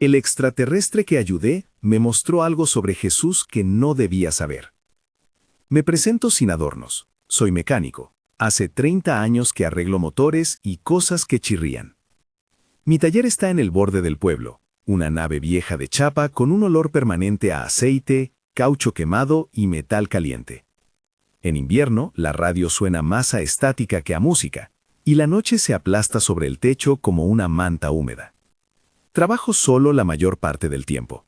El extraterrestre que ayudé me mostró algo sobre Jesús que no debía saber. Me presento sin adornos. Soy mecánico. Hace 30 años que arreglo motores y cosas que chirrían. Mi taller está en el borde del pueblo, una nave vieja de chapa con un olor permanente a aceite, caucho quemado y metal caliente. En invierno, la radio suena más a estática que a música, y la noche se aplasta sobre el techo como una manta húmeda. Trabajo solo la mayor parte del tiempo.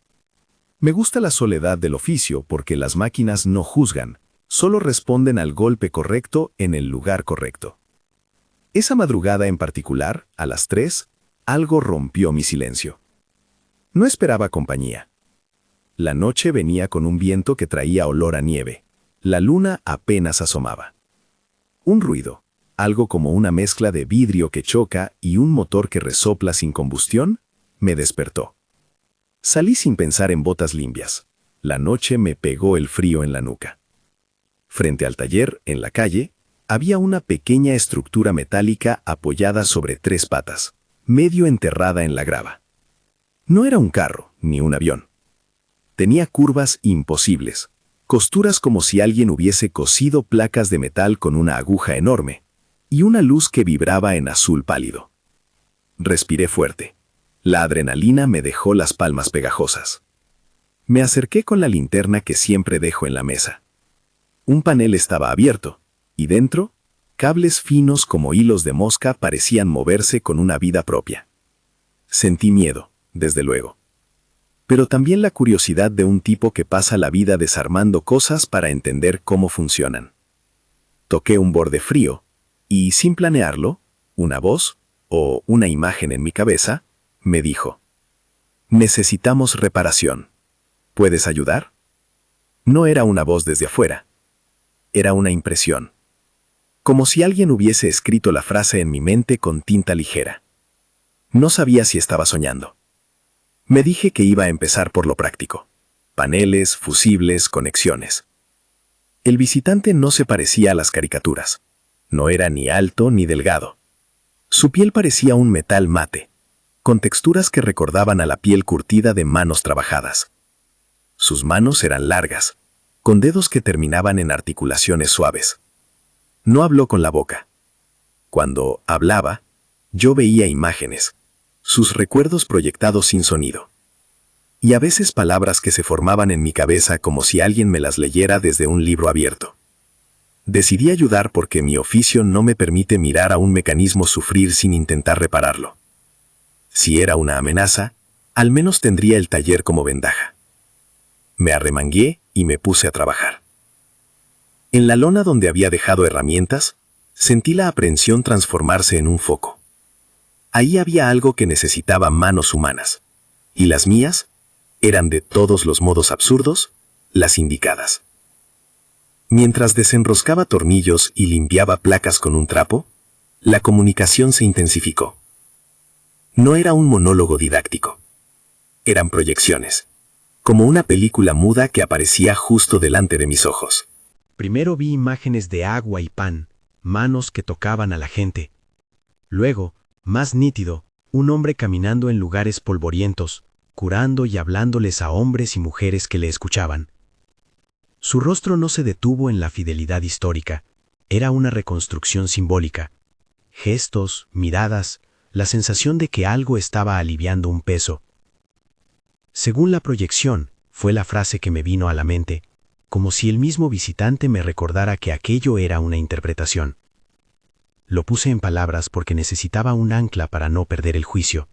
Me gusta la soledad del oficio porque las máquinas no juzgan, solo responden al golpe correcto en el lugar correcto. Esa madrugada en particular, a las 3, algo rompió mi silencio. No esperaba compañía. La noche venía con un viento que traía olor a nieve. La luna apenas asomaba. Un ruido, algo como una mezcla de vidrio que choca y un motor que resopla sin combustión, me despertó. Salí sin pensar en botas limpias. La noche me pegó el frío en la nuca. Frente al taller, en la calle, había una pequeña estructura metálica apoyada sobre 3 patas, medio enterrada en la grava. No era un carro, ni un avión. Tenía curvas imposibles, costuras como si alguien hubiese cosido placas de metal con una aguja enorme, y una luz que vibraba en azul pálido. Respiré fuerte. La adrenalina me dejó las palmas pegajosas. Me acerqué con la linterna que siempre dejo en la mesa. Un panel estaba abierto, y dentro, cables finos como hilos de mosca parecían moverse con una vida propia. Sentí miedo, desde luego. Pero también la curiosidad de un tipo que pasa la vida desarmando cosas para entender cómo funcionan. Toqué un borde frío, y sin planearlo, una voz, o una imagen en mi cabeza, me dijo: «Necesitamos reparación. ¿Puedes ayudar?». No era una voz desde afuera. Era una impresión. Como si alguien hubiese escrito la frase en mi mente con tinta ligera. No sabía si estaba soñando. Me dije que iba a empezar por lo práctico. Paneles, fusibles, conexiones. El visitante no se parecía a las caricaturas. No era ni alto ni delgado. Su piel parecía un metal mate, con texturas que recordaban a la piel curtida de manos trabajadas. Sus manos eran largas, con dedos que terminaban en articulaciones suaves. No habló con la boca. Cuando hablaba, yo veía imágenes, sus recuerdos proyectados sin sonido. Y a veces palabras que se formaban en mi cabeza como si alguien me las leyera desde un libro abierto. Decidí ayudar porque mi oficio no me permite mirar a un mecanismo sufrir sin intentar repararlo. Si era una amenaza, al menos tendría el taller como ventaja. Me arremangué y me puse a trabajar. En la lona donde había dejado herramientas, sentí la aprehensión transformarse en un foco. Ahí había algo que necesitaba manos humanas, y las mías eran de todos los modos absurdos, las indicadas. Mientras desenroscaba tornillos y limpiaba placas con un trapo, la comunicación se intensificó. No era un monólogo didáctico. Eran proyecciones, como una película muda que aparecía justo delante de mis ojos. Primero vi imágenes de agua y pan, manos que tocaban a la gente. Luego, más nítido, un hombre caminando en lugares polvorientos, curando y hablándoles a hombres y mujeres que le escuchaban. Su rostro no se detuvo en la fidelidad histórica, era una reconstrucción simbólica. Gestos, miradas, la sensación de que algo estaba aliviando un peso. Según la proyección, fue la frase que me vino a la mente, como si el mismo visitante me recordara que aquello era una interpretación. Lo puse en palabras porque necesitaba un ancla para no perder el juicio.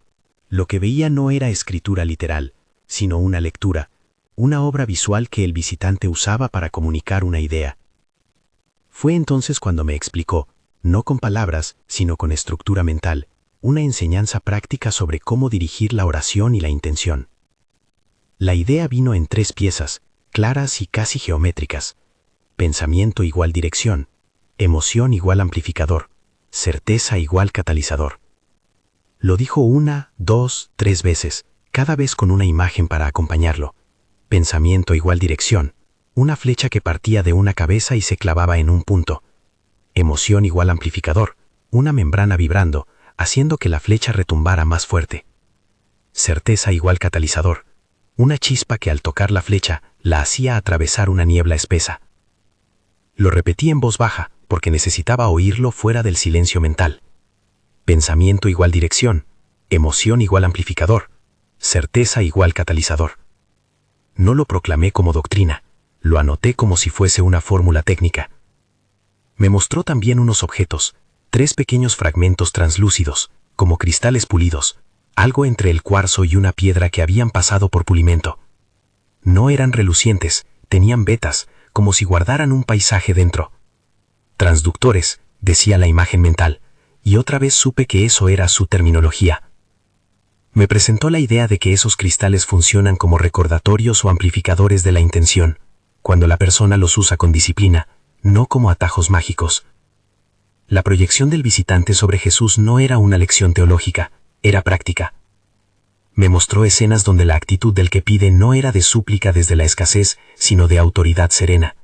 Lo que veía no era escritura literal, sino una lectura, una obra visual que el visitante usaba para comunicar una idea. Fue entonces cuando me explicó, no con palabras, sino con estructura mental, una enseñanza práctica sobre cómo dirigir la oración y la intención. La idea vino en 3 piezas, claras y casi geométricas. Pensamiento igual dirección, emoción igual amplificador, certeza igual catalizador. Lo dijo 1, 2, 3 veces, cada vez con una imagen para acompañarlo. Pensamiento igual dirección, una flecha que partía de una cabeza y se clavaba en un punto. Emoción igual amplificador, una membrana vibrando, haciendo que la flecha retumbara más fuerte. certeza igual catalizador. Una chispa que al tocar la flecha la hacía atravesar una niebla espesa. Lo repetí en voz baja porque necesitaba oírlo fuera del silencio mental. Pensamiento igual dirección, emoción igual amplificador, certeza igual catalizador. No lo proclamé como doctrina, lo anoté como si fuese una fórmula técnica. Me mostró también unos objetos, 3 pequeños fragmentos translúcidos, como cristales pulidos, algo entre el cuarzo y una piedra que habían pasado por pulimento. No eran relucientes, tenían vetas, como si guardaran un paisaje dentro. Transductores, decía la imagen mental, y otra vez supe que eso era su terminología. Me presentó la idea de que esos cristales funcionan como recordatorios o amplificadores de la intención, cuando la persona los usa con disciplina, no como atajos mágicos. La proyección del visitante sobre Jesús no era una lección teológica, era práctica. Me mostró escenas donde la actitud del que pide no era de súplica desde la escasez, sino de autoridad serena.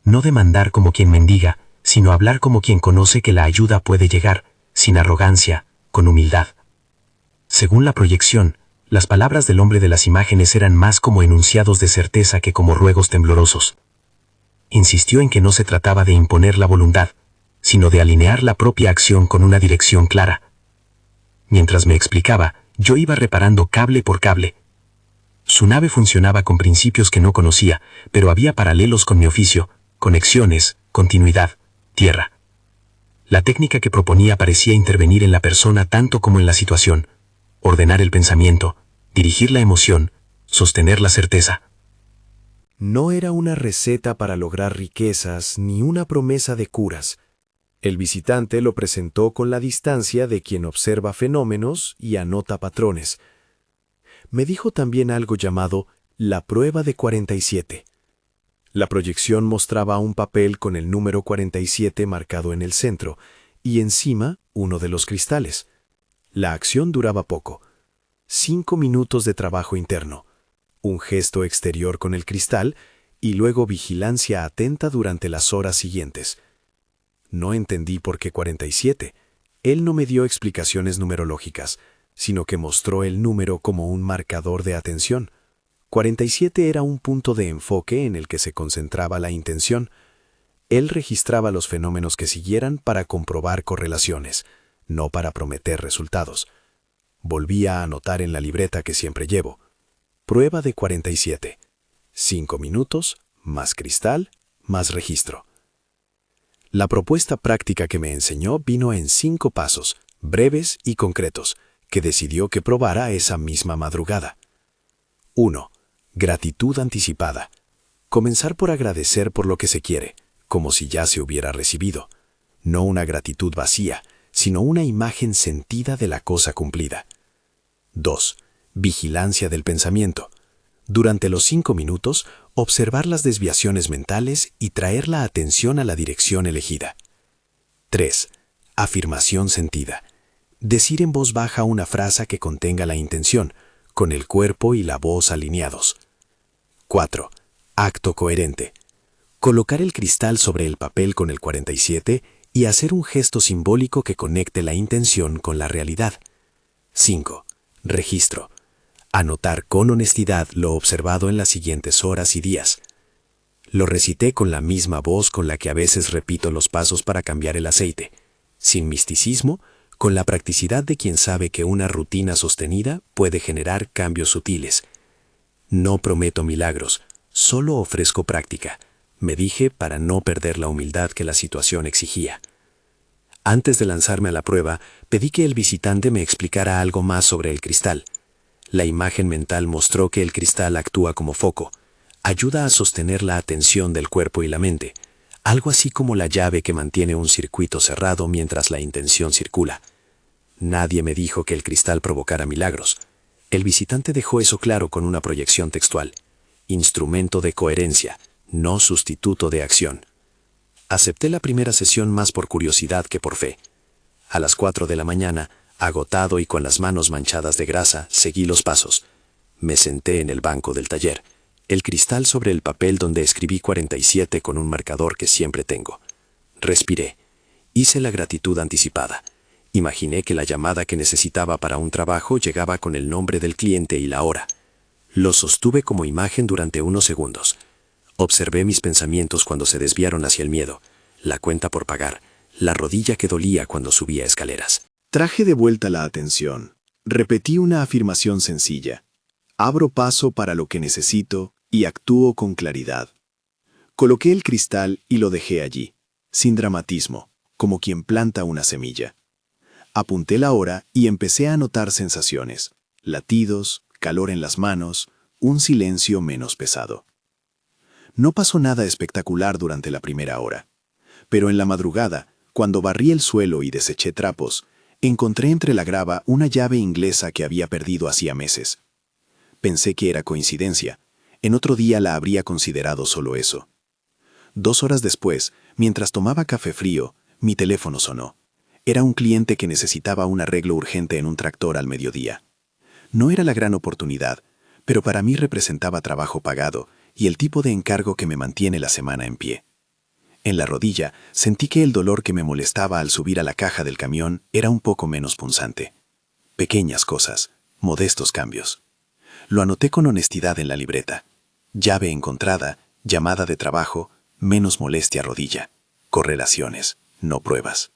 No demandar como quien mendiga, sino hablar como quien conoce que la ayuda puede llegar, sin arrogancia, con humildad. Según la proyección, las palabras del hombre de las imágenes eran más como enunciados de certeza que como ruegos temblorosos. Insistió en que no se trataba de imponer la voluntad, sino de alinear la propia acción con una dirección clara. Mientras me explicaba, yo iba reparando cable por cable. Su nave funcionaba con principios que no conocía, pero había paralelos con mi oficio, conexiones, continuidad, tierra. La técnica que proponía parecía intervenir en la persona tanto como en la situación, ordenar el pensamiento, dirigir la emoción, sostener la certeza. No era una receta para lograr riquezas ni una promesa de curas. El visitante lo presentó con la distancia de quien observa fenómenos y anota patrones. Me dijo también algo llamado la prueba de 47. La proyección mostraba un papel con el número 47 marcado en el centro y encima uno de los cristales. La acción duraba poco. 5 minutos de trabajo interno, un gesto exterior con el cristal y luego vigilancia atenta durante las horas siguientes. No entendí por qué 47. Él no me dio explicaciones numerológicas, sino que mostró el número como un marcador de atención. 47 era un punto de enfoque en el que se concentraba la intención. Él registraba los fenómenos que siguieran para comprobar correlaciones, no para prometer resultados. Volví a anotar en la libreta que siempre llevo. Prueba de 47. 5 minutos, más cristal, más registro. La propuesta práctica que me enseñó vino en 5 pasos, breves y concretos, que decidió que probara esa misma madrugada. 1. Gratitud anticipada. Comenzar por agradecer por lo que se quiere, como si ya se hubiera recibido. No una gratitud vacía, sino una imagen sentida de la cosa cumplida. 2. Vigilancia del pensamiento. Durante los 5 minutos, observar las desviaciones mentales y traer la atención a la dirección elegida. 3. Afirmación sentida. Decir en voz baja una frase que contenga la intención, con el cuerpo y la voz alineados. 4. Acto coherente. Colocar el cristal sobre el papel con el 47 y hacer un gesto simbólico que conecte la intención con la realidad. 5. Registro. Anotar con honestidad lo observado en las siguientes horas y días. Lo recité con la misma voz con la que a veces repito los pasos para cambiar el aceite, sin misticismo, con la practicidad de quien sabe que una rutina sostenida puede generar cambios sutiles. No prometo milagros, solo ofrezco práctica, me dije para no perder la humildad que la situación exigía. Antes de lanzarme a la prueba, pedí que el visitante me explicara algo más sobre el cristal. La imagen mental mostró que el cristal actúa como foco, ayuda a sostener la atención del cuerpo y la mente, algo así como la llave que mantiene un circuito cerrado mientras la intención circula. Nadie me dijo que el cristal provocara milagros. El visitante dejó eso claro con una proyección textual. Instrumento de coherencia, no sustituto de acción. Acepté la primera sesión más por curiosidad que por fe. A las 4 de la mañana, agotado y con las manos manchadas de grasa, seguí los pasos. Me senté en el banco del taller, el cristal sobre el papel donde escribí 47 con un marcador que siempre tengo. Respiré. Hice la gratitud anticipada. Imaginé que la llamada que necesitaba para un trabajo llegaba con el nombre del cliente y la hora. Lo sostuve como imagen durante unos segundos. Observé mis pensamientos cuando se desviaron hacia el miedo, la cuenta por pagar, la rodilla que dolía cuando subía escaleras. Traje de vuelta la atención. Repetí una afirmación sencilla. Abro paso para lo que necesito y actúo con claridad. Coloqué el cristal y lo dejé allí, sin dramatismo, como quien planta una semilla. Apunté la hora y empecé a notar sensaciones, latidos, calor en las manos, un silencio menos pesado. No pasó nada espectacular durante la primera hora, pero en la madrugada, cuando barrí el suelo y deseché trapos, encontré entre la grava una llave inglesa que había perdido hacía meses. Pensé que era coincidencia. En otro día la habría considerado solo eso. 2 horas después, mientras tomaba café frío, mi teléfono sonó. Era un cliente que necesitaba un arreglo urgente en un tractor al mediodía. No era la gran oportunidad, pero para mí representaba trabajo pagado y el tipo de encargo que me mantiene la semana en pie. En la rodilla sentí que el dolor que me molestaba al subir a la caja del camión era un poco menos punzante. Pequeñas cosas, modestos cambios. Lo anoté con honestidad en la libreta. Llave encontrada, llamada de trabajo, menos molestia rodilla. Correlaciones, no pruebas.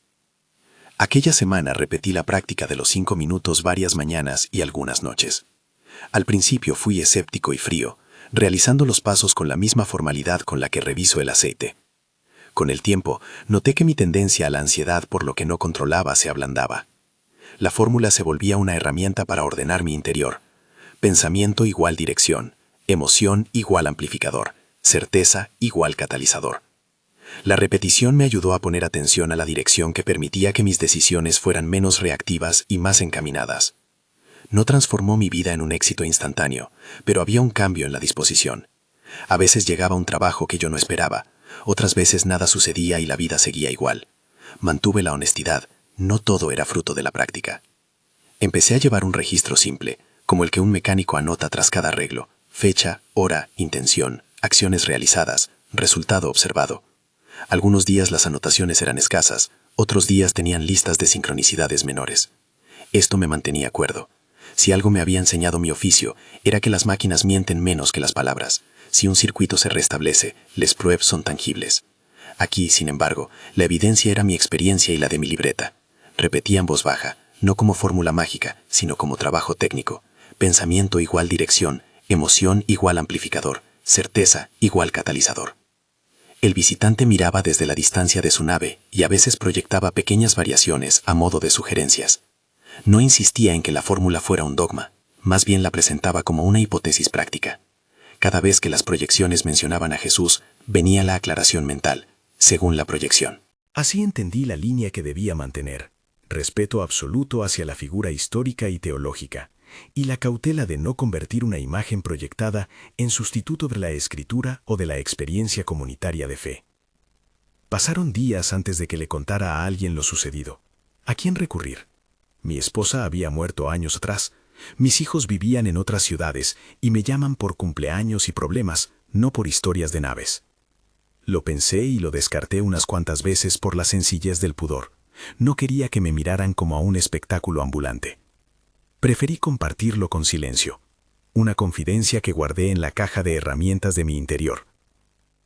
Aquella semana repetí la práctica de los 5 minutos varias mañanas y algunas noches. Al principio fui escéptico y frío, realizando los pasos con la misma formalidad con la que reviso el aceite. Con el tiempo, noté que mi tendencia a la ansiedad por lo que no controlaba se ablandaba. La fórmula se volvía una herramienta para ordenar mi interior. Pensamiento igual dirección, emoción igual amplificador, certeza igual catalizador. La repetición me ayudó a poner atención a la dirección que permitía que mis decisiones fueran menos reactivas y más encaminadas. No transformó mi vida en un éxito instantáneo, pero había un cambio en la disposición. A veces llegaba un trabajo que yo no esperaba, otras veces nada sucedía y la vida seguía igual. Mantuve la honestidad, no todo era fruto de la práctica. Empecé a llevar un registro simple, como el que un mecánico anota tras cada arreglo: fecha, hora, intención, acciones realizadas, resultado observado. Algunos días las anotaciones eran escasas, otros días tenían listas de sincronicidades menores. Esto me mantenía cuerdo. Si algo me había enseñado mi oficio, era que las máquinas mienten menos que las palabras. Si un circuito se restablece, les pruebas son tangibles. Aquí, sin embargo, la evidencia era mi experiencia y la de mi libreta. Repetía en voz baja, no como fórmula mágica, sino como trabajo técnico. Pensamiento igual dirección, emoción igual amplificador, certeza igual catalizador. El visitante miraba desde la distancia de su nave y a veces proyectaba pequeñas variaciones a modo de sugerencias. No insistía en que la fórmula fuera un dogma, más bien la presentaba como una hipótesis práctica. Cada vez que las proyecciones mencionaban a Jesús, venía la aclaración mental, según la proyección. Así entendí la línea que debía mantener: respeto absoluto hacia la figura histórica y teológica, y la cautela de no convertir una imagen proyectada en sustituto de la escritura o de la experiencia comunitaria de fe. Pasaron días antes de que le contara a alguien lo sucedido. ¿A quién recurrir? Mi esposa había muerto años atrás, mis hijos vivían en otras ciudades y me llaman por cumpleaños y problemas, no por historias de naves. Lo pensé y lo descarté unas cuantas veces por la sencillez del pudor. No quería que me miraran como a un espectáculo ambulante. Preferí compartirlo con silencio, una confidencia que guardé en la caja de herramientas de mi interior.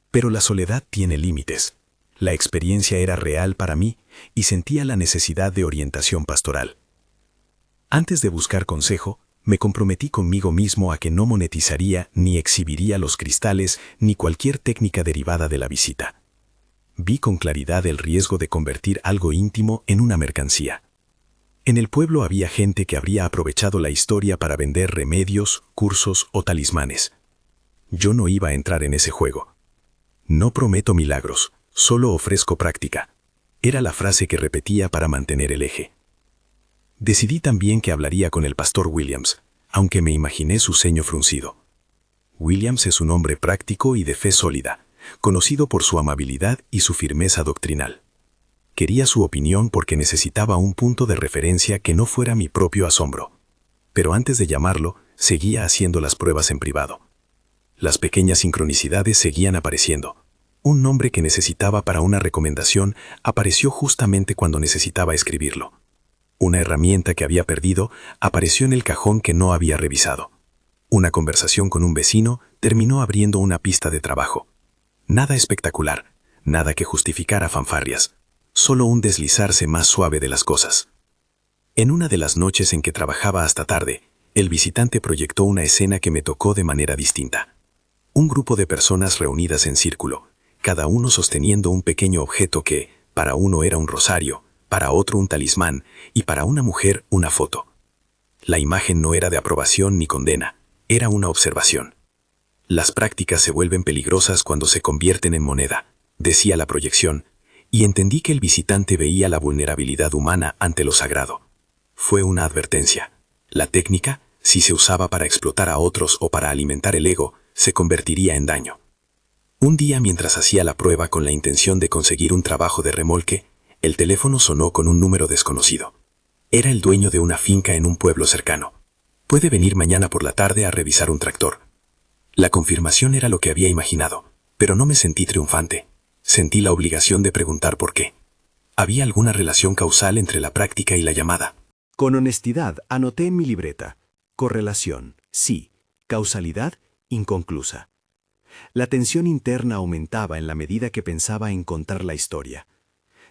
Pero la soledad tiene límites. La experiencia era real para mí y sentía la necesidad de orientación pastoral. Antes de buscar consejo, me comprometí conmigo mismo a que no monetizaría ni exhibiría los cristales ni cualquier técnica derivada de la visita. Vi con claridad el riesgo de convertir algo íntimo en una mercancía. En el pueblo había gente que habría aprovechado la historia para vender remedios, cursos o talismanes. Yo no iba a entrar en ese juego. No prometo milagros, solo ofrezco práctica. Era la frase que repetía para mantener el eje. Decidí también que hablaría con el pastor Williams, aunque me imaginé su ceño fruncido. Williams es un hombre práctico y de fe sólida, conocido por su amabilidad y su firmeza doctrinal. Quería su opinión porque necesitaba un punto de referencia que no fuera mi propio asombro. Pero antes de llamarlo, seguía haciendo las pruebas en privado. Las pequeñas sincronicidades seguían apareciendo. Un nombre que necesitaba para una recomendación apareció justamente cuando necesitaba escribirlo. Una herramienta que había perdido apareció en el cajón que no había revisado. Una conversación con un vecino terminó abriendo una pista de trabajo. Nada espectacular, nada que justificara fanfarrias, solo un deslizarse más suave de las cosas. En una de las noches en que trabajaba hasta tarde, el visitante proyectó una escena que me tocó de manera distinta. Un grupo de personas reunidas en círculo, cada uno sosteniendo un pequeño objeto que, para uno era un rosario, para otro un talismán y para una mujer una foto. La imagen no era de aprobación ni condena, era una observación. Las prácticas se vuelven peligrosas cuando se convierten en moneda, decía la proyección, y entendí que el visitante veía la vulnerabilidad humana ante lo sagrado. Fue una advertencia. La técnica, si se usaba para explotar a otros o para alimentar el ego, se convertiría en daño. Un día, mientras hacía la prueba con la intención de conseguir un trabajo de remolque, el teléfono sonó con un número desconocido. Era el dueño de una finca en un pueblo cercano. «Puede venir mañana por la tarde a revisar un tractor». La confirmación era lo que había imaginado, pero no me sentí triunfante. Sentí la obligación de preguntar por qué. ¿Había alguna relación causal entre la práctica y la llamada? Con honestidad anoté en mi libreta. Correlación, sí. Causalidad, inconclusa. La tensión interna aumentaba en la medida que pensaba en contar la historia.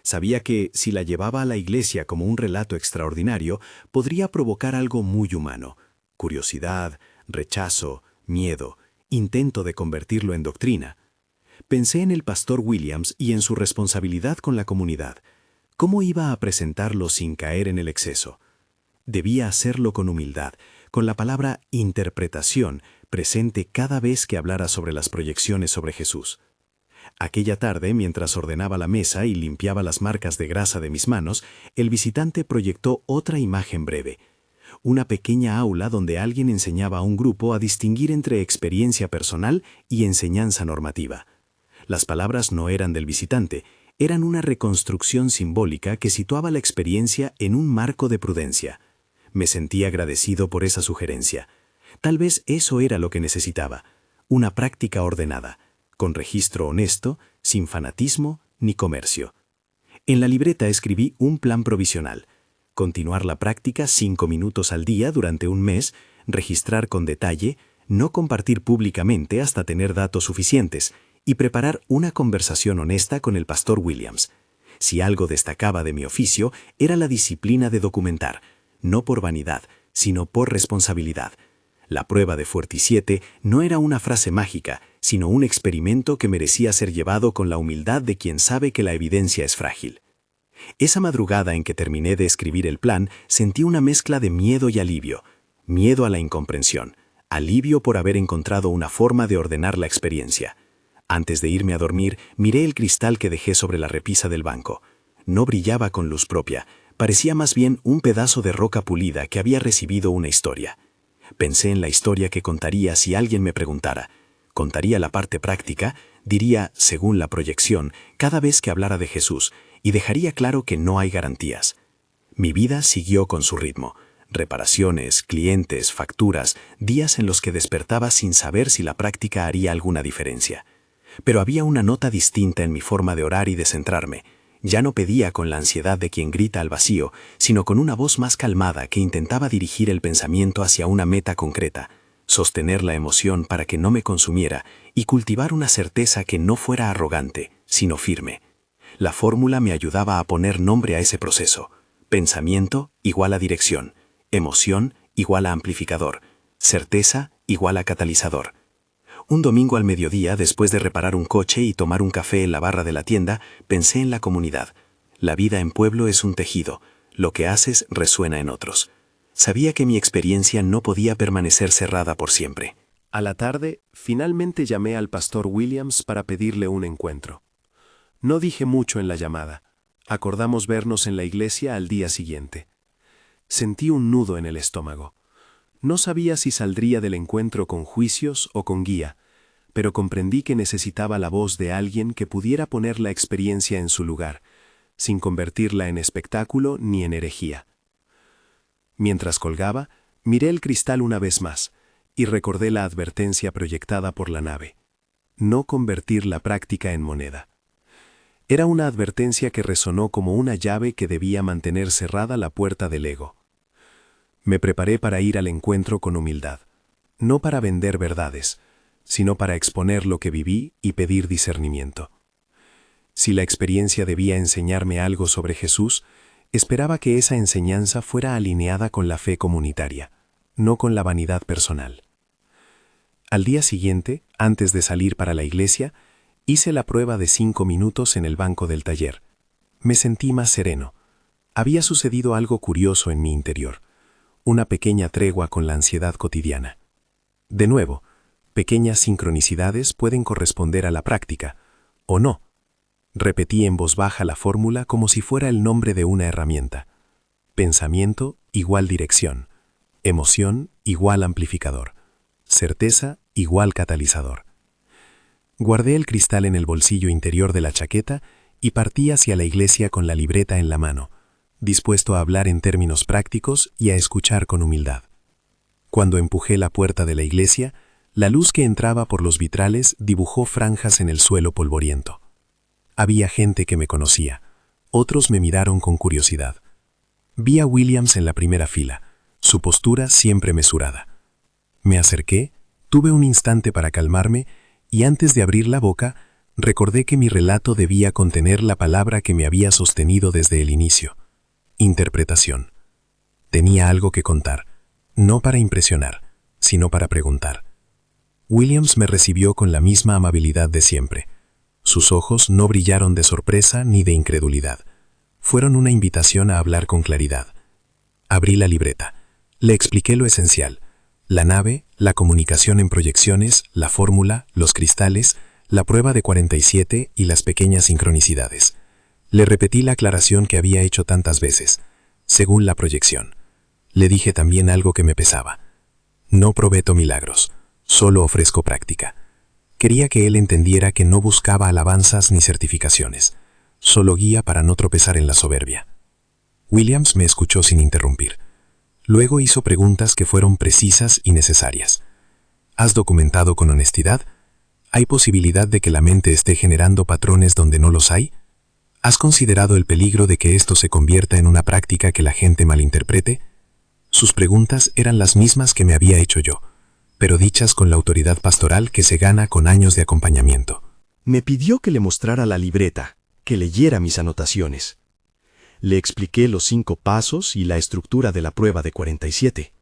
Sabía que, si la llevaba a la iglesia como un relato extraordinario, podría provocar algo muy humano. Curiosidad, rechazo, miedo, intento de convertirlo en doctrina. Pensé en el pastor Williams y en su responsabilidad con la comunidad. ¿Cómo iba a presentarlo sin caer en el exceso? Debía hacerlo con humildad, con la palabra interpretación presente cada vez que hablara sobre las proyecciones sobre Jesús. Aquella tarde, mientras ordenaba la mesa y limpiaba las marcas de grasa de mis manos, el visitante proyectó otra imagen breve. Una pequeña aula donde alguien enseñaba a un grupo a distinguir entre experiencia personal y enseñanza normativa. Las palabras no eran del visitante, eran una reconstrucción simbólica que situaba la experiencia en un marco de prudencia. Me sentí agradecido por esa sugerencia. Tal vez eso era lo que necesitaba, una práctica ordenada, con registro honesto, sin fanatismo ni comercio. En la libreta escribí un plan provisional. Continuar la práctica 5 minutos al día durante un mes, registrar con detalle, no compartir públicamente hasta tener datos suficientes y preparar una conversación honesta con el pastor Williams. Si algo destacaba de mi oficio era la disciplina de documentar, no por vanidad, sino por responsabilidad. La prueba de Fuertisiete no era una frase mágica, sino un experimento que merecía ser llevado con la humildad de quien sabe que la evidencia es frágil. Esa madrugada en que terminé de escribir el plan, sentí una mezcla de miedo y alivio. Miedo a la incomprensión, alivio por haber encontrado una forma de ordenar la experiencia. Antes de irme a dormir, miré el cristal que dejé sobre la repisa del banco. No brillaba con luz propia, parecía más bien un pedazo de roca pulida que había recibido una historia. Pensé en la historia que contaría si alguien me preguntara. Contaría la parte práctica, diría, según la proyección, cada vez que hablara de Jesús, y dejaría claro que no hay garantías. Mi vida siguió con su ritmo. Reparaciones, clientes, facturas, días en los que despertaba sin saber si la práctica haría alguna diferencia. Pero había una nota distinta en mi forma de orar y de centrarme. Ya no pedía con la ansiedad de quien grita al vacío, sino con una voz más calmada que intentaba dirigir el pensamiento hacia una meta concreta, sostener la emoción para que no me consumiera y cultivar una certeza que no fuera arrogante, sino firme. La fórmula me ayudaba a poner nombre a ese proceso. Pensamiento igual a dirección, emoción igual a amplificador, certeza igual a catalizador. Un domingo al mediodía, después de reparar un coche y tomar un café en la barra de la tienda, pensé en la comunidad. La vida en pueblo es un tejido. Lo que haces resuena en otros. Sabía que mi experiencia no podía permanecer cerrada por siempre. A la tarde, finalmente llamé al pastor Williams para pedirle un encuentro. No dije mucho en la llamada. Acordamos vernos en la iglesia al día siguiente. Sentí un nudo en el estómago. No sabía si saldría del encuentro con juicios o con guía, pero comprendí que necesitaba la voz de alguien que pudiera poner la experiencia en su lugar, sin convertirla en espectáculo ni en herejía. Mientras colgaba, miré el cristal una vez más y recordé la advertencia proyectada por la nave: no convertir la práctica en moneda. Era una advertencia que resonó como una llave que debía mantener cerrada la puerta del ego. Me preparé para ir al encuentro con humildad, no para vender verdades, sino para exponer lo que viví y pedir discernimiento. Si la experiencia debía enseñarme algo sobre Jesús, esperaba que esa enseñanza fuera alineada con la fe comunitaria, no con la vanidad personal. Al día siguiente, antes de salir para la iglesia, hice la prueba de 5 minutos en el banco del taller. Me sentí más sereno. Había sucedido algo curioso en mi interior, una pequeña tregua con la ansiedad cotidiana. De nuevo, pequeñas sincronicidades pueden corresponder a la práctica, o no. Repetí en voz baja la fórmula como si fuera el nombre de una herramienta. Pensamiento igual dirección. Emoción igual amplificador. Certeza igual catalizador. Guardé el cristal en el bolsillo interior de la chaqueta y partí hacia la iglesia con la libreta en la mano, dispuesto a hablar en términos prácticos y a escuchar con humildad. Cuando empujé la puerta de la iglesia, la luz que entraba por los vitrales dibujó franjas en el suelo polvoriento. Había gente que me conocía, otros me miraron con curiosidad. Vi a Williams en la primera fila, su postura siempre mesurada. Me acerqué, tuve un instante para calmarme y antes de abrir la boca, recordé que mi relato debía contener la palabra que me había sostenido desde el inicio: interpretación. Tenía algo que contar, no para impresionar, sino para preguntar. Williams me recibió con la misma amabilidad de siempre. Sus ojos no brillaron de sorpresa ni de incredulidad. Fueron una invitación a hablar con claridad. Abrí la libreta. Le expliqué lo esencial: la nave, la comunicación en proyecciones, la fórmula, los cristales, la prueba de 47 y las pequeñas sincronicidades. Le repetí la aclaración que había hecho tantas veces, según la proyección. Le dije también algo que me pesaba: no prometo milagros, solo ofrezco práctica. Quería que él entendiera que no buscaba alabanzas ni certificaciones, solo guía para no tropezar en la soberbia. Williams me escuchó sin interrumpir. Luego hizo preguntas que fueron precisas y necesarias. ¿Has documentado con honestidad? ¿Hay posibilidad de que la mente esté generando patrones donde no los hay? ¿Has considerado el peligro de que esto se convierta en una práctica que la gente malinterprete? Sus preguntas eran las mismas que me había hecho yo, pero dichas con la autoridad pastoral que se gana con años de acompañamiento. Me pidió que le mostrara la libreta, que leyera mis anotaciones. Le expliqué los 5 pasos y la estructura de la prueba de 47.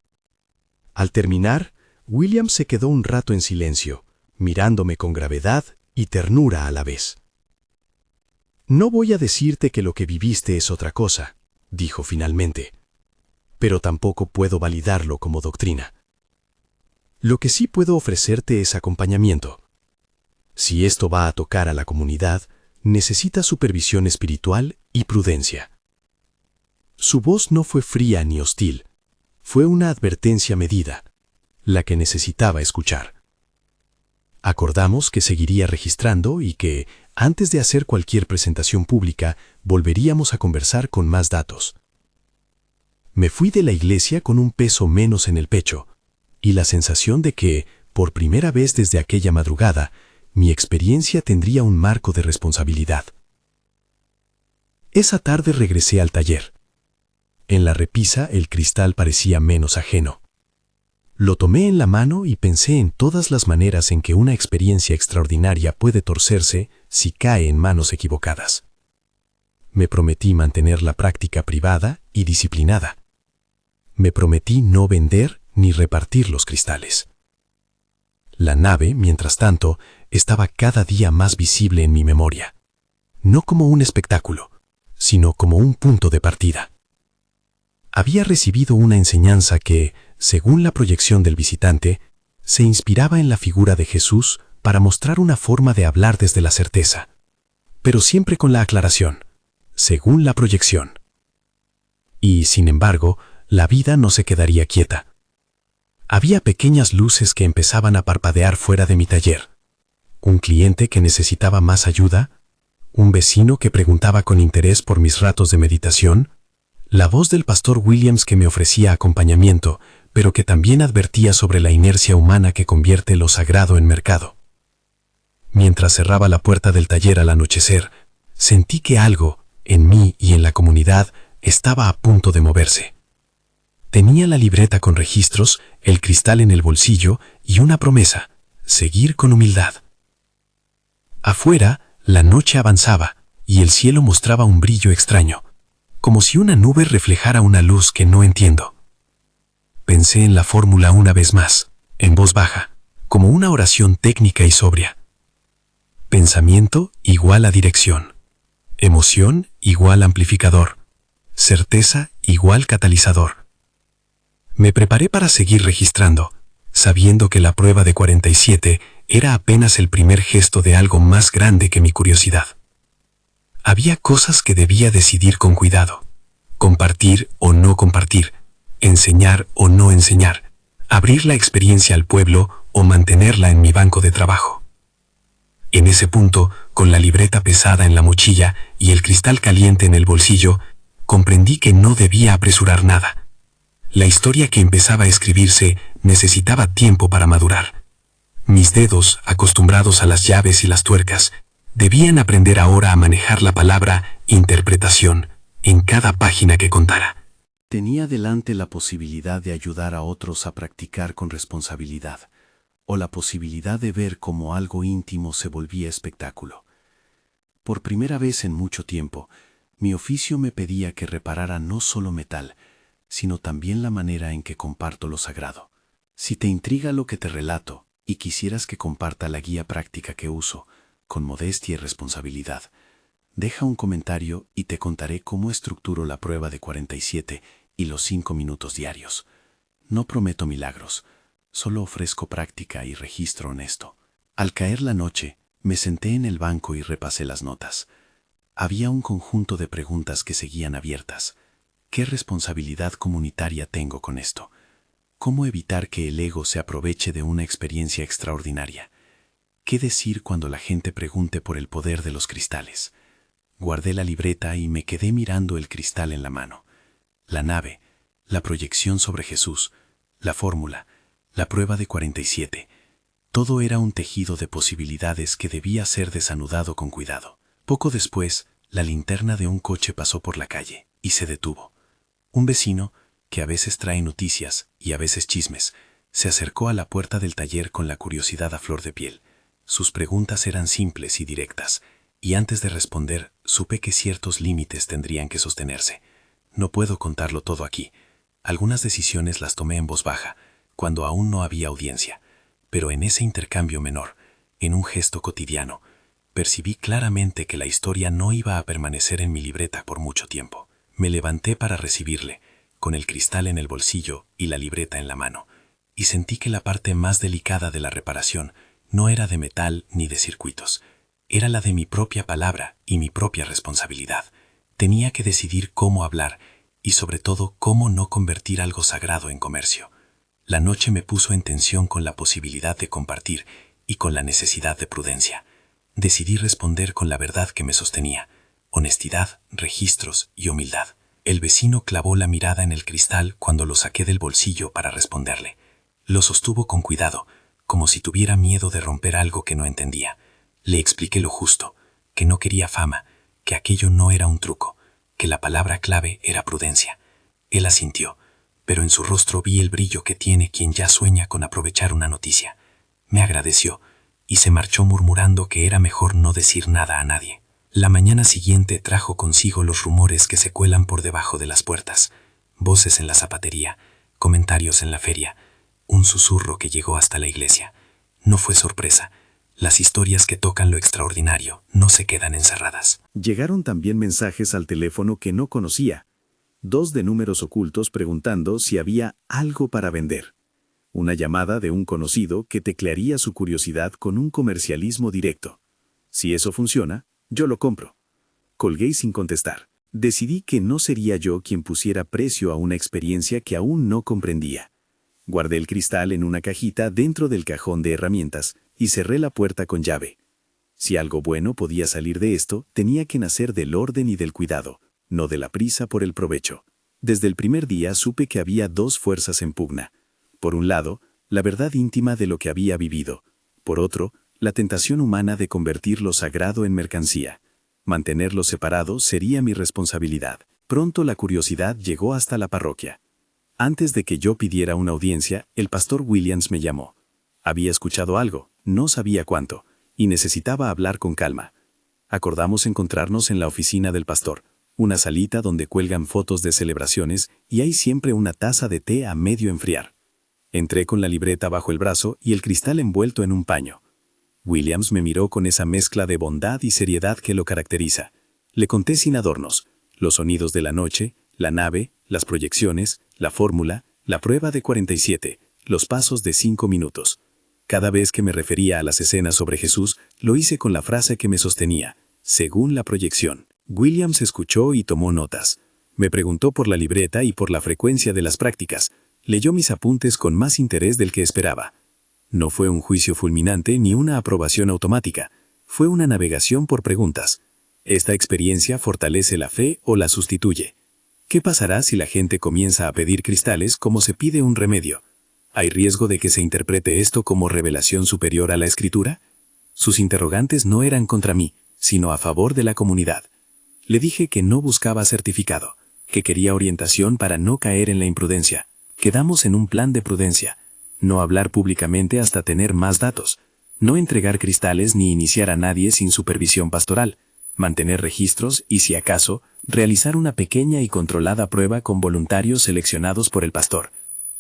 Al terminar, William se quedó un rato en silencio, mirándome con gravedad y ternura a la vez. No voy a decirte que lo que viviste es otra cosa, dijo finalmente, pero tampoco puedo validarlo como doctrina. Lo que sí puedo ofrecerte es acompañamiento. Si esto va a tocar a la comunidad, necesita supervisión espiritual y prudencia. Su voz no fue fría ni hostil, fue una advertencia medida, la que necesitaba escuchar. Acordamos que seguiría registrando y que, antes de hacer cualquier presentación pública, volveríamos a conversar con más datos. Me fui de la iglesia con un peso menos en el pecho y la sensación de que, por primera vez desde aquella madrugada, mi experiencia tendría un marco de responsabilidad. Esa tarde regresé al taller. En la repisa el cristal parecía menos ajeno. Lo tomé en la mano y pensé en todas las maneras en que una experiencia extraordinaria puede torcerse si cae en manos equivocadas. Me prometí mantener la práctica privada y disciplinada. Me prometí no vender ni repartir los cristales. La nave, mientras tanto, estaba cada día más visible en mi memoria, no como un espectáculo, sino como un punto de partida. Había recibido una enseñanza que, según la proyección del visitante, se inspiraba en la figura de Jesús para mostrar una forma de hablar desde la certeza, pero siempre con la aclaración, según la proyección. Y, sin embargo, la vida no se quedaría quieta. Había pequeñas luces que empezaban a parpadear fuera de mi taller. Un cliente que necesitaba más ayuda, un vecino que preguntaba con interés por mis ratos de meditación, la voz del pastor Williams que me ofrecía acompañamiento, pero que también advertía sobre la inercia humana que convierte lo sagrado en mercado. Mientras cerraba la puerta del taller al anochecer, Sentí que algo, en mí y en la comunidad, estaba a punto de moverse. Tenía la libreta con registros, el cristal en el bolsillo y una promesa: seguir con humildad. Afuera, la noche avanzaba y el cielo mostraba un brillo extraño, como si una nube reflejara una luz que no entiendo. Pensé en la fórmula una vez más, en voz baja, como una oración técnica y sobria. Pensamiento igual a dirección. Emoción igual amplificador. Certeza igual catalizador. Me preparé para seguir registrando, sabiendo que la prueba de 47 era apenas el primer gesto de algo más grande que mi curiosidad. Había cosas que debía decidir con cuidado: compartir o no compartir, enseñar o no enseñar, abrir la experiencia al pueblo o mantenerla en mi banco de trabajo. En ese punto, con la libreta pesada en la mochila y el cristal caliente en el bolsillo, comprendí que no debía apresurar nada. La historia que empezaba a escribirse necesitaba tiempo para madurar. Mis dedos, acostumbrados a las llaves y las tuercas, debían aprender ahora a manejar la palabra interpretación en cada página que contara. Tenía delante la posibilidad de ayudar a otros a practicar con responsabilidad, o la posibilidad de ver cómo algo íntimo se volvía espectáculo. Por primera vez en mucho tiempo, mi oficio me pedía que reparara no solo metal, sino también la manera en que comparto lo sagrado. Si te intriga lo que te relato y quisieras que comparta la guía práctica que uso, con modestia y responsabilidad, deja un comentario y te contaré cómo estructuro la prueba de 47 y los 5 minutos diarios. No prometo milagros, solo ofrezco práctica y registro honesto. Al caer la noche, me senté en el banco y repasé las notas. Había un conjunto de preguntas que seguían abiertas. ¿Qué responsabilidad comunitaria tengo con esto? ¿Cómo evitar que el ego se aproveche de una experiencia extraordinaria? ¿Qué decir cuando la gente pregunte por el poder de los cristales? Guardé la libreta y me quedé mirando el cristal en la mano. La nave, la proyección sobre Jesús, la fórmula, la prueba de 47. Todo era un tejido de posibilidades que debía ser desanudado con cuidado. Poco después, la linterna de un coche pasó por la calle y se detuvo. Un vecino, que a veces trae noticias y a veces chismes, se acercó a la puerta del taller con la curiosidad a flor de piel. Sus preguntas eran simples y directas, y antes de responder, supe que ciertos límites tendrían que sostenerse. No puedo contarlo todo aquí. Algunas decisiones las tomé en voz baja, cuando aún no había audiencia, pero en ese intercambio menor, en un gesto cotidiano, percibí claramente que la historia no iba a permanecer en mi libreta por mucho tiempo. Me levanté para recibirle, con el cristal en el bolsillo y la libreta en la mano, y sentí que la parte más delicada de la reparación no era de metal ni de circuitos, era la de mi propia palabra y mi propia responsabilidad. Tenía que decidir cómo hablar y sobre todo cómo no convertir algo sagrado en comercio. La noche me puso en tensión con la posibilidad de compartir y con la necesidad de prudencia. Decidí responder con la verdad que me sostenía: honestidad, registros y humildad. El vecino clavó la mirada en el cristal cuando lo saqué del bolsillo para responderle. Lo sostuvo con cuidado, como si tuviera miedo de romper algo que no entendía. Le expliqué lo justo, que no quería fama, que aquello no era un truco, que la palabra clave era prudencia. Él asintió, pero en su rostro vi el brillo que tiene quien ya sueña con aprovechar una noticia. Me agradeció y se marchó murmurando que era mejor no decir nada a nadie. La mañana siguiente trajo consigo los rumores que se cuelan por debajo de las puertas, voces en la zapatería, comentarios en la feria, un susurro que llegó hasta la iglesia. No fue sorpresa. Las historias que tocan lo extraordinario no se quedan encerradas. Llegaron también mensajes al teléfono que no conocía. 2 de números ocultos preguntando si había algo para vender. Una llamada de un conocido que teclearía su curiosidad con un comercialismo directo. Si eso funciona, yo lo compro. Colgué sin contestar. Decidí que no sería yo quien pusiera precio a una experiencia que aún no comprendía. Guardé el cristal en una cajita dentro del cajón de herramientas y cerré la puerta con llave. Si algo bueno podía salir de esto, tenía que nacer del orden y del cuidado, no de la prisa por el provecho. Desde el primer día supe que había 2 fuerzas en pugna. Por un lado, la verdad íntima de lo que había vivido. Por otro, la tentación humana de convertir lo sagrado en mercancía. Mantenerlos separados sería mi responsabilidad. Pronto la curiosidad llegó hasta la parroquia. Antes de que yo pidiera una audiencia, el pastor Williams me llamó. Había escuchado algo, no sabía cuánto, y necesitaba hablar con calma. Acordamos encontrarnos en la oficina del pastor, una salita donde cuelgan fotos de celebraciones y hay siempre una taza de té a medio enfriar. Entré con la libreta bajo el brazo y el cristal envuelto en un paño. Williams me miró con esa mezcla de bondad y seriedad que lo caracteriza. Le conté sin adornos, los sonidos de la noche, la nave, las proyecciones, la fórmula, la prueba de 47, los pasos de 5 minutos. Cada vez que me refería a las escenas sobre Jesús, lo hice con la frase que me sostenía, según la proyección. Williams escuchó y tomó notas. Me preguntó por la libreta y por la frecuencia de las prácticas. Leyó mis apuntes con más interés del que esperaba. No fue un juicio fulminante ni una aprobación automática. Fue una navegación por preguntas. ¿Esta experiencia fortalece la fe o la sustituye? ¿Qué pasará si la gente comienza a pedir cristales como se pide un remedio? ¿Hay riesgo de que se interprete esto como revelación superior a la Escritura? Sus interrogantes no eran contra mí, sino a favor de la comunidad. Le dije que no buscaba certificado, que quería orientación para no caer en la imprudencia. Quedamos en un plan de prudencia. No hablar públicamente hasta tener más datos. No entregar cristales ni iniciar a nadie sin supervisión pastoral. Mantener registros y, si acaso, realizar una pequeña y controlada prueba con voluntarios seleccionados por el pastor.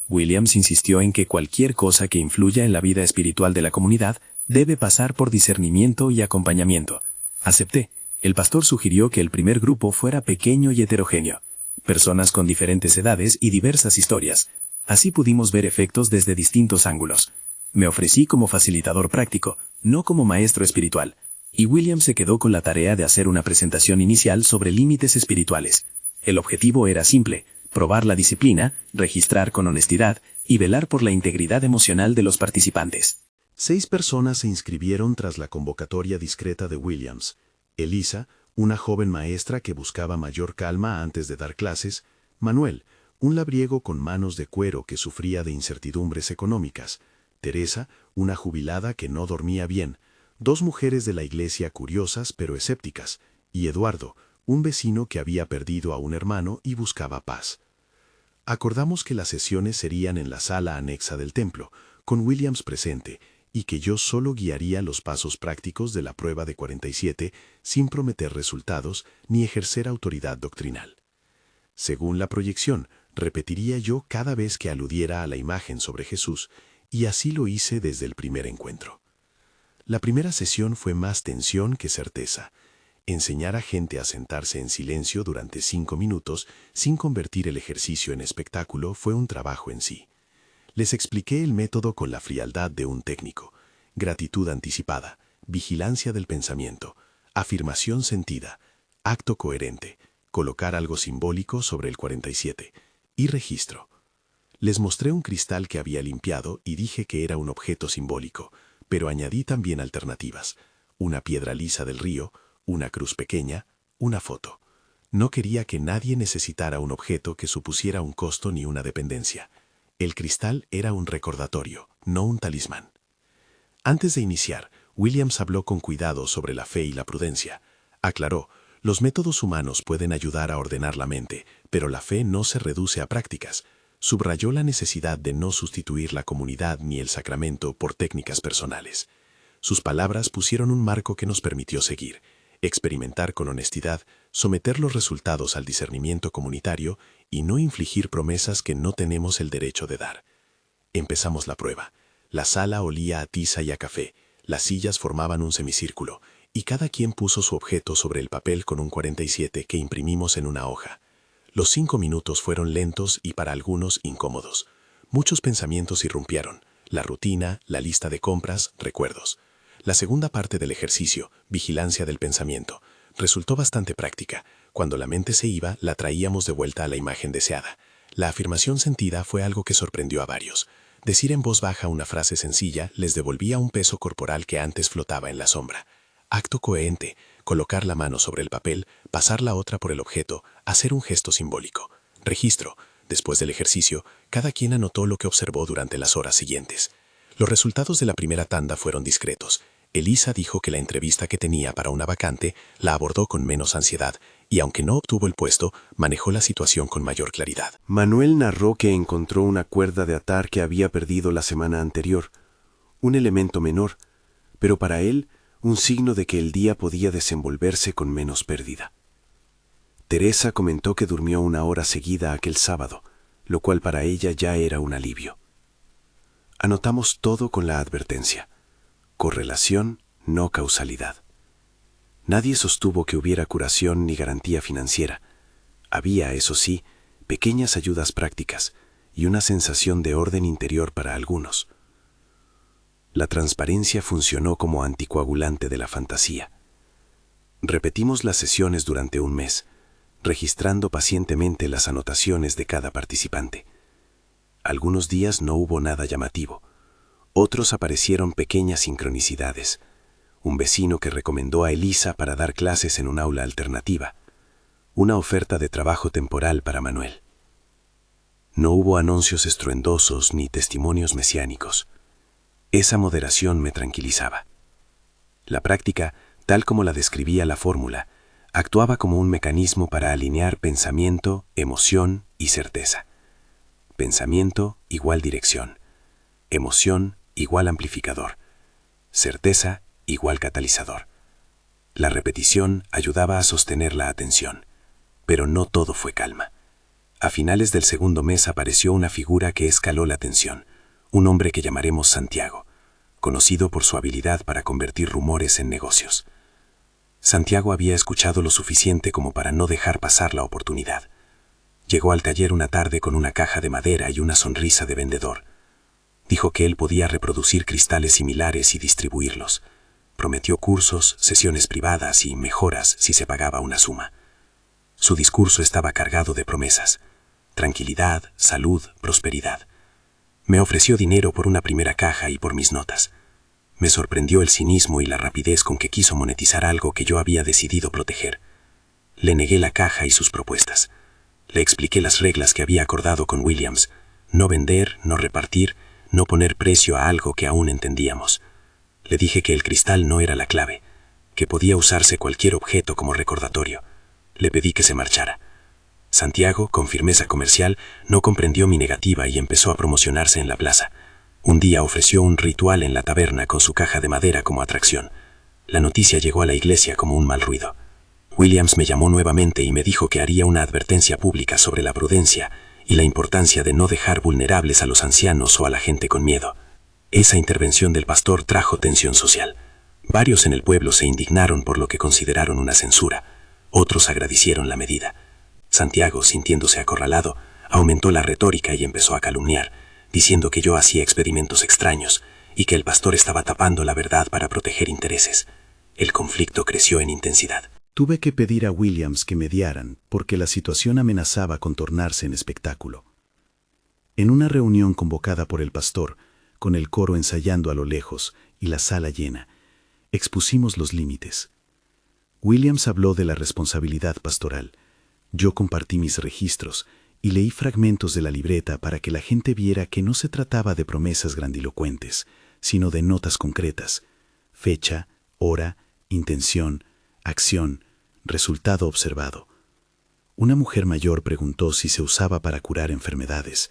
Williams insistió en que cualquier cosa que influya en la vida espiritual de la comunidad debe pasar por discernimiento y acompañamiento. Acepté. El pastor sugirió que el primer grupo fuera pequeño y heterogéneo. Personas con diferentes edades y diversas historias. Así pudimos ver efectos desde distintos ángulos. Me ofrecí como facilitador práctico, no como maestro espiritual, y Williams se quedó con la tarea de hacer una presentación inicial sobre límites espirituales. El objetivo era simple: probar la disciplina, registrar con honestidad y velar por la integridad emocional de los participantes. 6 personas se inscribieron tras la convocatoria discreta de Williams. Elisa, una joven maestra que buscaba mayor calma antes de dar clases. Manuel, un labriego con manos de cuero que sufría de incertidumbres económicas. Teresa, una jubilada que no dormía bien. 2 mujeres de la iglesia curiosas pero escépticas. Y Eduardo, un vecino que había perdido a un hermano y buscaba paz. Acordamos que las sesiones serían en la sala anexa del templo, con Williams presente, y que yo solo guiaría los pasos prácticos de la prueba de 47 sin prometer resultados ni ejercer autoridad doctrinal. Según la proyección, repetiría yo cada vez que aludiera a la imagen sobre Jesús, y así lo hice desde el primer encuentro. La primera sesión fue más tensión que certeza. Enseñar a gente a sentarse en silencio durante 5 minutos sin convertir el ejercicio en espectáculo fue un trabajo en sí. Les expliqué el método con la frialdad de un técnico: gratitud anticipada, vigilancia del pensamiento, afirmación sentida, acto coherente, colocar algo simbólico sobre el 47 y registro. Les mostré un cristal que había limpiado y dije que era un objeto simbólico, pero añadí también alternativas: una piedra lisa del río, una cruz pequeña, una foto. No quería que nadie necesitara un objeto que supusiera un costo ni una dependencia. El cristal era un recordatorio, no un talismán. Antes de iniciar, Williams habló con cuidado sobre la fe y la prudencia. Aclaró: los métodos humanos pueden ayudar a ordenar la mente, pero la fe no se reduce a prácticas. Subrayó la necesidad de no sustituir la comunidad ni el sacramento por técnicas personales. Sus palabras pusieron un marco que nos permitió seguir: experimentar con honestidad, someter los resultados al discernimiento comunitario y no infligir promesas que no tenemos el derecho de dar. Empezamos la prueba. La sala olía a tiza y a café, las sillas formaban un semicírculo, y cada quien puso su objeto sobre el papel con un 47 que imprimimos en una hoja. Los 5 minutos fueron lentos y para algunos incómodos. Muchos pensamientos irrumpieron: la rutina, la lista de compras, recuerdos. La segunda parte del ejercicio, vigilancia del pensamiento, resultó bastante práctica. Cuando la mente se iba, la traíamos de vuelta a la imagen deseada. La afirmación sentida fue algo que sorprendió a varios. Decir en voz baja una frase sencilla les devolvía un peso corporal que antes flotaba en la sombra. Acto coherente: colocar la mano sobre el papel, pasar la otra por el objeto, hacer un gesto simbólico. Registro: después del ejercicio, cada quien anotó lo que observó durante las horas siguientes. Los resultados de la primera tanda fueron discretos. Elisa dijo que la entrevista que tenía para una vacante la abordó con menos ansiedad y aunque no obtuvo el puesto, manejó la situación con mayor claridad. Manuel narró que encontró una cuerda de atar que había perdido la semana anterior, un elemento menor, pero para él un signo de que el día podía desenvolverse con menos pérdida. Teresa comentó que durmió 1 hora seguida aquel sábado, lo cual para ella ya era un alivio. Anotamos todo con la advertencia: correlación, no causalidad. Nadie sostuvo que hubiera curación ni garantía financiera. Había, eso sí, pequeñas ayudas prácticas y una sensación de orden interior para algunos. La transparencia funcionó como anticoagulante de la fantasía. Repetimos las sesiones durante 1 mes, registrando pacientemente las anotaciones de cada participante. Algunos días no hubo nada llamativo. Otros aparecieron pequeñas sincronicidades. Un vecino que recomendó a Elisa para dar clases en un aula alternativa. Una oferta de trabajo temporal para Manuel. No hubo anuncios estruendosos ni testimonios mesiánicos. Esa moderación me tranquilizaba. La práctica, tal como la describía la fórmula, actuaba como un mecanismo para alinear pensamiento, emoción y certeza. Pensamiento igual dirección. Emoción igual amplificador. Certeza igual catalizador. La repetición ayudaba a sostener la atención, pero no todo fue calma. A finales del 2.º mes apareció una figura que escaló la tensión, un hombre que llamaremos Santiago, conocido por su habilidad para convertir rumores en negocios. Santiago había escuchado lo suficiente como para no dejar pasar la oportunidad. Llegó al taller una tarde con una caja de madera y una sonrisa de vendedor. Dijo que él podía reproducir cristales similares y distribuirlos. Prometió cursos, sesiones privadas y mejoras si se pagaba una suma. Su discurso estaba cargado de promesas: tranquilidad, salud, prosperidad. Me ofreció dinero por una primera caja y por mis notas. Me sorprendió el cinismo y la rapidez con que quiso monetizar algo que yo había decidido proteger. Le negué la caja y sus propuestas. Le expliqué las reglas que había acordado con Williams: no vender, no repartir, no poner precio a algo que aún entendíamos. Le dije que el cristal no era la clave, que podía usarse cualquier objeto como recordatorio. Le pedí que se marchara. Santiago, con firmeza comercial, no comprendió mi negativa y empezó a promocionarse en la plaza. Un día ofreció un ritual en la taberna con su caja de madera como atracción. La noticia llegó a la iglesia como un mal ruido. Williams me llamó nuevamente y me dijo que haría una advertencia pública sobre la prudencia y la importancia de no dejar vulnerables a los ancianos o a la gente con miedo. Esa intervención del pastor trajo tensión social. Varios en el pueblo se indignaron por lo que consideraron una censura. Otros agradecieron la medida. Santiago, sintiéndose acorralado, aumentó la retórica y empezó a calumniar, diciendo que yo hacía experimentos extraños y que el pastor estaba tapando la verdad para proteger intereses. El conflicto creció en intensidad. Tuve que pedir a Williams que mediaran porque la situación amenazaba con tornarse en espectáculo. En una reunión convocada por el pastor, con el coro ensayando a lo lejos y la sala llena, expusimos los límites. Williams habló de la responsabilidad pastoral. Yo compartí mis registros y leí fragmentos de la libreta para que la gente viera que no se trataba de promesas grandilocuentes, sino de notas concretas: fecha, hora, intención, acción, resultado observado. Una mujer mayor preguntó si se usaba para curar enfermedades.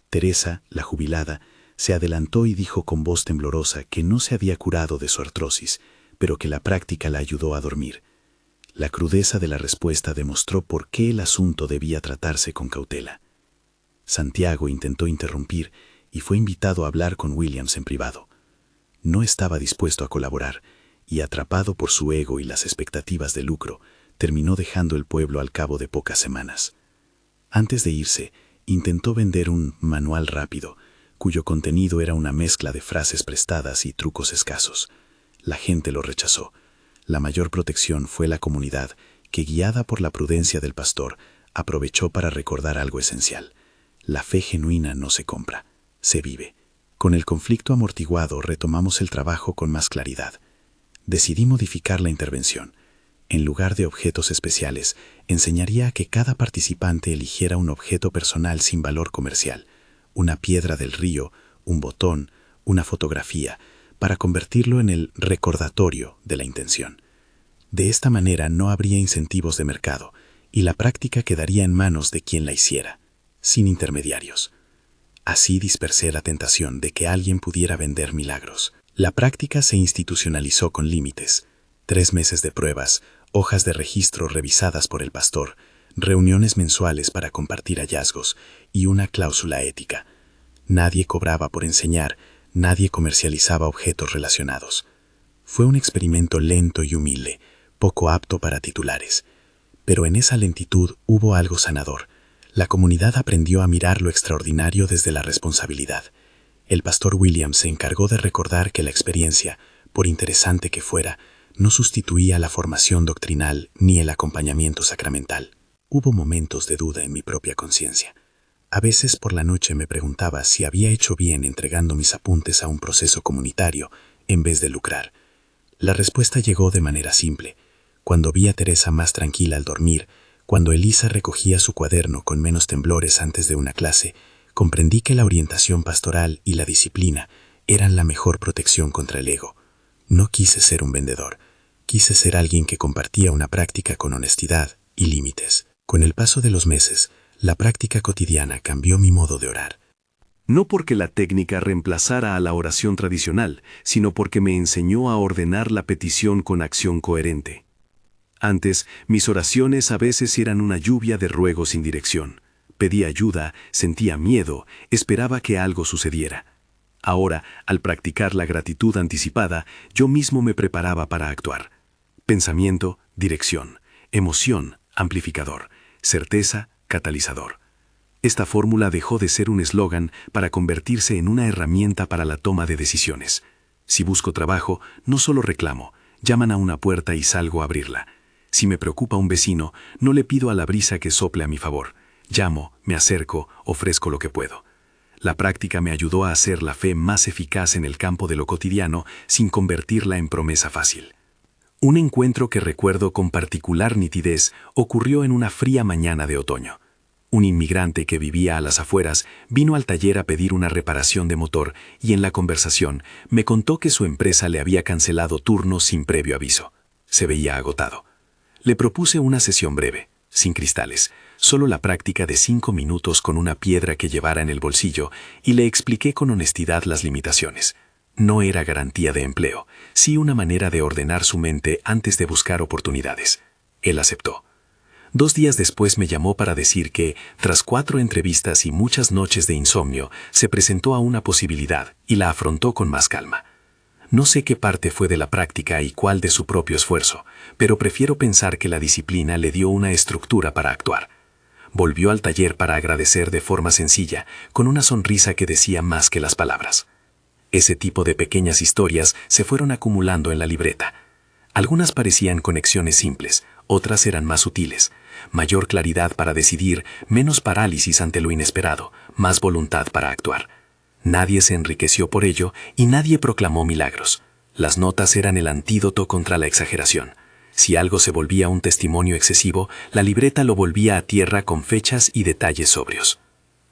Teresa, la jubilada, se adelantó y dijo con voz temblorosa que no se había curado de su artrosis, pero que la práctica la ayudó a dormir. La crudeza de la respuesta demostró por qué el asunto debía tratarse con cautela. Santiago intentó interrumpir y fue invitado a hablar con Williams en privado. No estaba dispuesto a colaborar y, atrapado por su ego y las expectativas de lucro, terminó dejando el pueblo al cabo de pocas semanas. Antes de irse, intentó vender un manual rápido, cuyo contenido era una mezcla de frases prestadas y trucos escasos. La gente lo rechazó. La mayor protección fue la comunidad, que, guiada por la prudencia del pastor, aprovechó para recordar algo esencial: la fe genuina no se compra, se vive. Con el conflicto amortiguado, retomamos el trabajo con más claridad. Decidí modificar la intervención. En lugar de objetos especiales, enseñaría a que cada participante eligiera un objeto personal sin valor comercial: una piedra del río, un botón, una fotografía, para convertirlo en el recordatorio de la intención. De esta manera no habría incentivos de mercado y la práctica quedaría en manos de quien la hiciera, sin intermediarios. Así dispersé la tentación de que alguien pudiera vender milagros. La práctica se institucionalizó con límites: 3 meses de pruebas, hojas de registro revisadas por el pastor, reuniones mensuales para compartir hallazgos y una cláusula ética. Nadie cobraba por enseñar, nadie comercializaba objetos relacionados. Fue un experimento lento y humilde, poco apto para titulares. Pero en esa lentitud hubo algo sanador. La comunidad aprendió a mirar lo extraordinario desde la responsabilidad. El pastor Williams se encargó de recordar que la experiencia, por interesante que fuera, no sustituía la formación doctrinal ni el acompañamiento sacramental. Hubo momentos de duda en mi propia conciencia. A veces por la noche me preguntaba si había hecho bien entregando mis apuntes a un proceso comunitario en vez de lucrar. La respuesta llegó de manera simple. Cuando vi a Teresa más tranquila al dormir, cuando Elisa recogía su cuaderno con menos temblores antes de una clase, comprendí que la orientación pastoral y la disciplina eran la mejor protección contra el ego. No quise ser un vendedor, quise ser alguien que compartía una práctica con honestidad y límites. Con el paso de los meses, la práctica cotidiana cambió mi modo de orar. No porque la técnica reemplazara a la oración tradicional, sino porque me enseñó a ordenar la petición con acción coherente. Antes, mis oraciones a veces eran una lluvia de ruegos sin dirección. Pedía ayuda, sentía miedo, esperaba que algo sucediera. Ahora, al practicar la gratitud anticipada, yo mismo me preparaba para actuar. Pensamiento, dirección. Emoción, amplificador. Certeza, catalizador. Esta fórmula dejó de ser un eslogan para convertirse en una herramienta para la toma de decisiones. Si busco trabajo, no solo reclamo, llaman a una puerta y salgo a abrirla. Si me preocupa un vecino, no le pido a la brisa que sople a mi favor. Llamo, me acerco, ofrezco lo que puedo. La práctica me ayudó a hacer la fe más eficaz en el campo de lo cotidiano sin convertirla en promesa fácil. Un encuentro que recuerdo con particular nitidez ocurrió en una fría mañana de otoño. Un inmigrante que vivía a las afueras vino al taller a pedir una reparación de motor y en la conversación me contó que su empresa le había cancelado turnos sin previo aviso. Se veía agotado. Le propuse una sesión breve, sin cristales, solo la práctica de 5 minutos con una piedra que llevara en el bolsillo y le expliqué con honestidad las limitaciones. No era garantía de empleo, sí una manera de ordenar su mente antes de buscar oportunidades. Él aceptó. 2 días después me llamó para decir que, tras 4 entrevistas y muchas noches de insomnio, se presentó a una posibilidad y la afrontó con más calma. No sé qué parte fue de la práctica y cuál de su propio esfuerzo, pero prefiero pensar que la disciplina le dio una estructura para actuar. Volvió al taller para agradecer de forma sencilla, con una sonrisa que decía más que las palabras. Ese tipo de pequeñas historias se fueron acumulando en la libreta. Algunas parecían conexiones simples, otras eran más sutiles. Mayor claridad para decidir, menos parálisis ante lo inesperado, más voluntad para actuar. Nadie se enriqueció por ello y nadie proclamó milagros. Las notas eran el antídoto contra la exageración. Si algo se volvía un testimonio excesivo, la libreta lo volvía a tierra con fechas y detalles sobrios.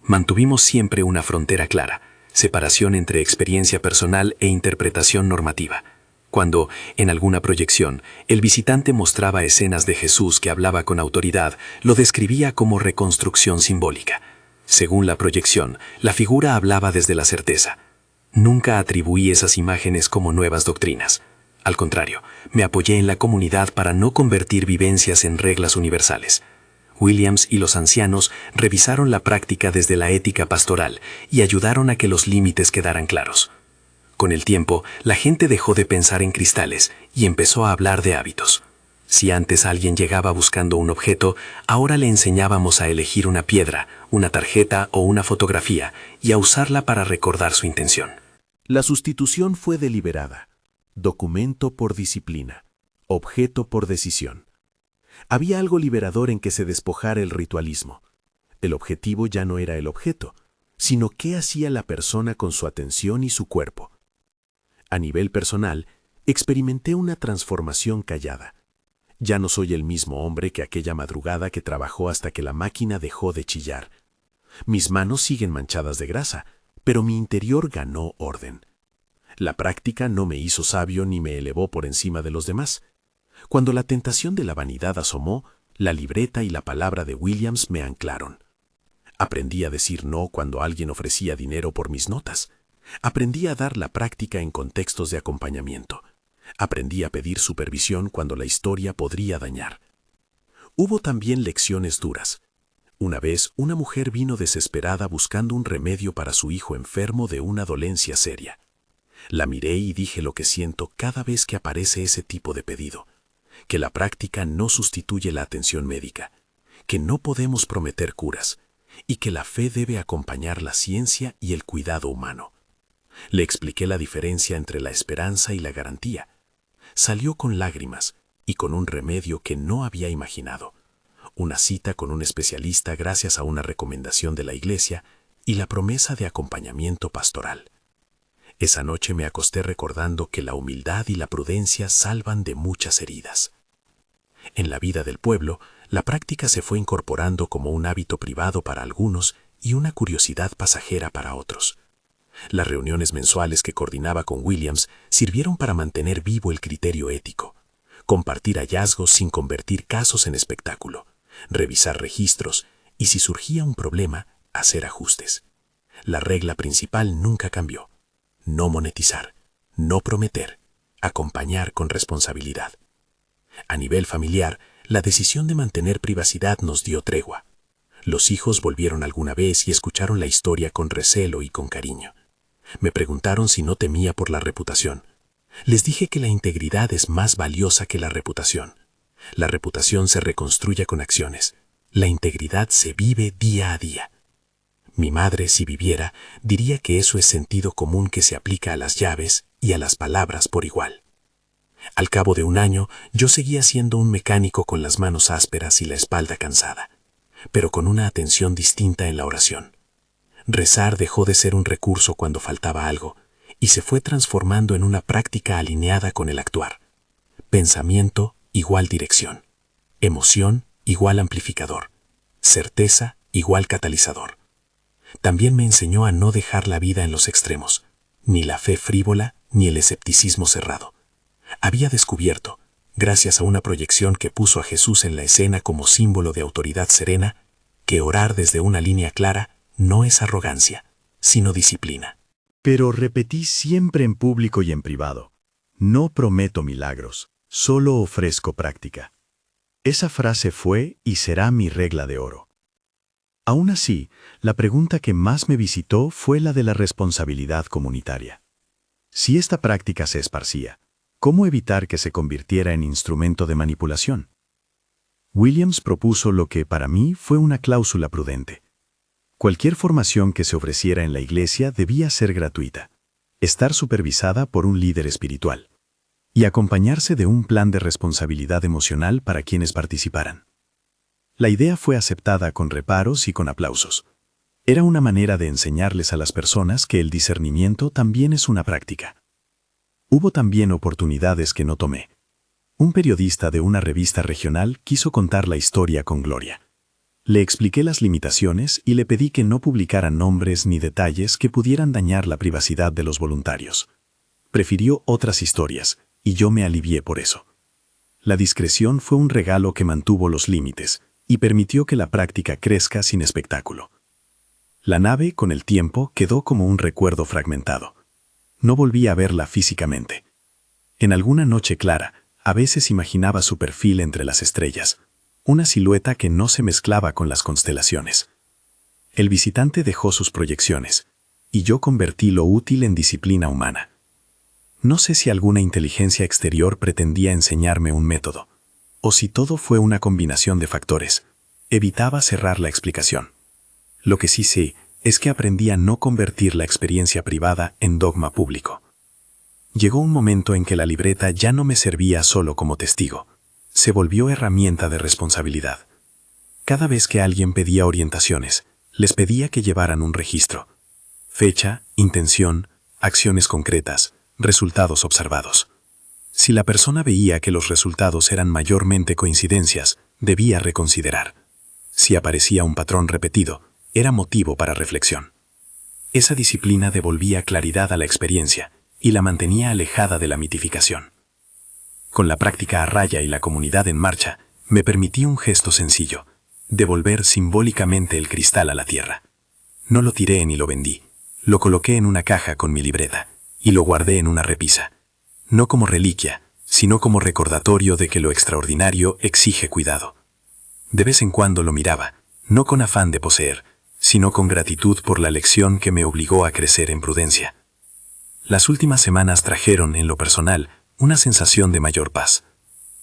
Mantuvimos siempre una frontera clara, separación entre experiencia personal e interpretación normativa. Cuando, en alguna proyección, el visitante mostraba escenas de Jesús que hablaba con autoridad, lo describía como reconstrucción simbólica. Según la proyección, la figura hablaba desde la certeza. Nunca atribuí esas imágenes como nuevas doctrinas. Al contrario, me apoyé en la comunidad para no convertir vivencias en reglas universales. Williams y los ancianos revisaron la práctica desde la ética pastoral y ayudaron a que los límites quedaran claros. Con el tiempo, la gente dejó de pensar en cristales y empezó a hablar de hábitos. Si antes alguien llegaba buscando un objeto, ahora le enseñábamos a elegir una piedra, una tarjeta o una fotografía y a usarla para recordar su intención. La sustitución fue deliberada. Documento por disciplina. Objeto por decisión. Había algo liberador en que se despojara el ritualismo. El objetivo ya no era el objeto, sino qué hacía la persona con su atención y su cuerpo. A nivel personal, experimenté una transformación callada. Ya no soy el mismo hombre que aquella madrugada que trabajó hasta que la máquina dejó de chillar. Mis manos siguen manchadas de grasa, pero mi interior ganó orden. La práctica no me hizo sabio ni me elevó por encima de los demás. Cuando la tentación de la vanidad asomó, la libreta y la palabra de Williams me anclaron. Aprendí a decir no cuando alguien ofrecía dinero por mis notas. Aprendí a dar la práctica en contextos de acompañamiento. Aprendí a pedir supervisión cuando la historia podría dañar. Hubo también lecciones duras. Una vez, una mujer vino desesperada buscando un remedio para su hijo enfermo de una dolencia seria. La miré y dije lo que siento cada vez que aparece ese tipo de pedido, que la práctica no sustituye la atención médica, que no podemos prometer curas, y que la fe debe acompañar la ciencia y el cuidado humano. Le expliqué la diferencia entre la esperanza y la garantía. Salió con lágrimas y con un remedio que no había imaginado. Una cita con un especialista gracias a una recomendación de la iglesia y la promesa de acompañamiento pastoral. Esa noche me acosté recordando que la humildad y la prudencia salvan de muchas heridas. En la vida del pueblo, la práctica se fue incorporando como un hábito privado para algunos y una curiosidad pasajera para otros. Las reuniones mensuales que coordinaba con Williams sirvieron para mantener vivo el criterio ético, compartir hallazgos sin convertir casos en espectáculo, revisar registros y, si surgía un problema, hacer ajustes. La regla principal nunca cambió: no monetizar, no prometer, acompañar con responsabilidad. A nivel familiar, la decisión de mantener privacidad nos dio tregua. Los hijos volvieron alguna vez y escucharon la historia con recelo y con cariño. Me preguntaron si no temía por la reputación. Les dije que la integridad es más valiosa que la reputación. La reputación se reconstruye con acciones. La integridad se vive día a día. Mi madre, si viviera, diría que eso es sentido común que se aplica a las llaves y a las palabras por igual. Al cabo de un año, yo seguía siendo un mecánico con las manos ásperas y la espalda cansada, pero con una atención distinta en la oración. Rezar dejó de ser un recurso cuando faltaba algo y se fue transformando en una práctica alineada con el actuar. Pensamiento igual dirección. Emoción igual amplificador. Certeza igual catalizador. También me enseñó a no dejar la vida en los extremos, ni la fe frívola ni el escepticismo cerrado. Había descubierto, gracias a una proyección que puso a Jesús en la escena como símbolo de autoridad serena, que orar desde una línea clara no es arrogancia, sino disciplina. Pero repetí siempre en público y en privado: no prometo milagros, solo ofrezco práctica. Esa frase fue y será mi regla de oro. Aún así, la pregunta que más me visitó fue la de la responsabilidad comunitaria. Si esta práctica se esparcía, ¿cómo evitar que se convirtiera en instrumento de manipulación? Williams propuso lo que para mí fue una cláusula prudente. Cualquier formación que se ofreciera en la iglesia debía ser gratuita, estar supervisada por un líder espiritual y acompañarse de un plan de responsabilidad emocional para quienes participaran. La idea fue aceptada con reparos y con aplausos. Era una manera de enseñarles a las personas que el discernimiento también es una práctica. Hubo también oportunidades que no tomé. Un periodista de una revista regional quiso contar la historia con gloria. Le expliqué las limitaciones y le pedí que no publicara nombres ni detalles que pudieran dañar la privacidad de los voluntarios. Prefirió otras historias, y yo me alivié por eso. La discreción fue un regalo que mantuvo los límites y permitió que la práctica crezca sin espectáculo. La nave, con el tiempo, quedó como un recuerdo fragmentado. No volví a verla físicamente. En alguna noche clara, a veces imaginaba su perfil entre las estrellas, una silueta que no se mezclaba con las constelaciones. El visitante dejó sus proyecciones, y yo convertí lo útil en disciplina humana. No sé si alguna inteligencia exterior pretendía enseñarme un método, o si todo fue una combinación de factores. Evitaba cerrar la explicación. Lo que sí sé es que aprendí a no convertir la experiencia privada en dogma público. Llegó un momento en que la libreta ya no me servía solo como testigo. Se volvió herramienta de responsabilidad. Cada vez que alguien pedía orientaciones, les pedía que llevaran un registro. Fecha, intención, acciones concretas, resultados observados. Si la persona veía que los resultados eran mayormente coincidencias, debía reconsiderar. Si aparecía un patrón repetido, era motivo para reflexión. Esa disciplina devolvía claridad a la experiencia y la mantenía alejada de la mitificación. Con la práctica a raya y la comunidad en marcha, me permití un gesto sencillo: devolver simbólicamente el cristal a la tierra. No lo tiré ni lo vendí. Lo coloqué en una caja con mi libreta y lo guardé en una repisa. No como reliquia, sino como recordatorio de que lo extraordinario exige cuidado. De vez en cuando lo miraba, no con afán de poseer, sino con gratitud por la lección que me obligó a crecer en prudencia. Las últimas semanas trajeron, en lo personal, una sensación de mayor paz.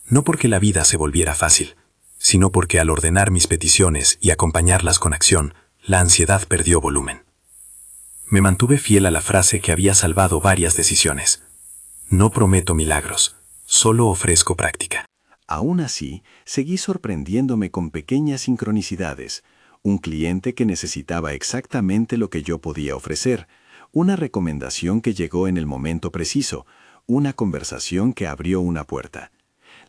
No porque la vida se volviera fácil, sino porque al ordenar mis peticiones y acompañarlas con acción, la ansiedad perdió volumen. Me mantuve fiel a la frase que había salvado varias decisiones: no prometo milagros, solo ofrezco práctica. Aún así, seguí sorprendiéndome con pequeñas sincronicidades. Un cliente que necesitaba exactamente lo que yo podía ofrecer, una recomendación que llegó en el momento preciso, una conversación que abrió una puerta.